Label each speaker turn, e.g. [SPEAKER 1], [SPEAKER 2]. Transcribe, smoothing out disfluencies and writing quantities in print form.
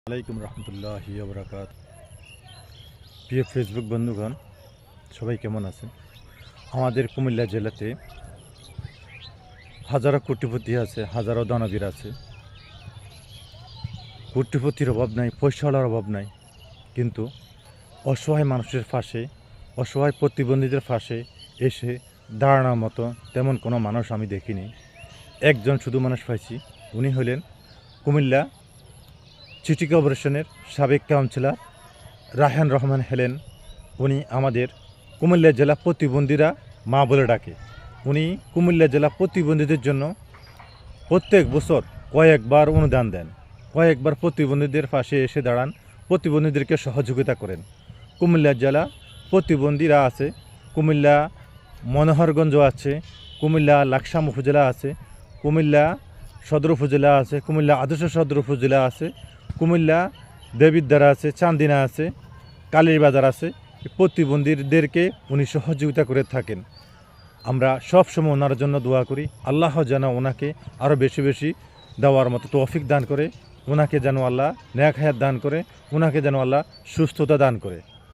[SPEAKER 1] আলাইকুম রহমতুল্লাহি ওয়া বারাকাত। প্রিয় ফেসবুক বন্ধুগণ, সবাই কেমন আছেন? আমাদের কুমিল্লা জেলাতে হাজারো কোটিপতি আছে, হাজারো দানবীর আছে। কোটিপতির অভাব নাই, পয়সাওয়ালার অভাব নাই, কিন্তু অসহায় মানুষের পাশে, অসহায় প্রতিবন্ধীদের পাশে এসে দাঁড়ানোর মতো তেমন কোনো মানুষ আমি দেখিনি। একজন শুধু মানুষ পাইছি, উনি হলেন কুমিল্লা সিটি কর্পোরেশনের সাবেক কাউন্সিলর রায়হান রহমান হেলেন। উনি আমাদের কুমিল্লা জেলা প্রতিবন্ধীরা মা বলে ডাকে। উনি কুমিল্লা জেলা প্রতিবন্ধীদের জন্য প্রত্যেক বছর কয়েকবার অনুদান দেন, কয়েকবার প্রতিবন্ধীদের পাশে এসে দাঁড়ান, প্রতিবন্ধীদেরকে সহযোগিতা করেন। কুমিল্লা জেলা প্রতিবন্ধীরা আছে, কুমিল্লা মনোহরগঞ্জ আছে, কুমিল্লা লাকসাম উপজেলা আছে, কুমিল্লা সদর উপজেলা আছে, কুমিল্লা আদর্শ সদর উপজেলা আছে, কুমিল্লা দেবিদ্বারা আছে, চান্দিনা আছে, কালীরবাজার আছে। প্রতিবন্ধীদেরকে উনি সহযোগিতা করে থাকেন। আমরা সব সময় ওনার জন্য দোয়া করি, আল্লাহ যেন ওনাকে আরও বেশি বেশি দেওয়ার মতো তৌফিক দান করে, ওনাকে যেন আল্লাহ নেক হায়াত দান করে, ওনাকে যেন আল্লাহ সুস্থতা দান করে।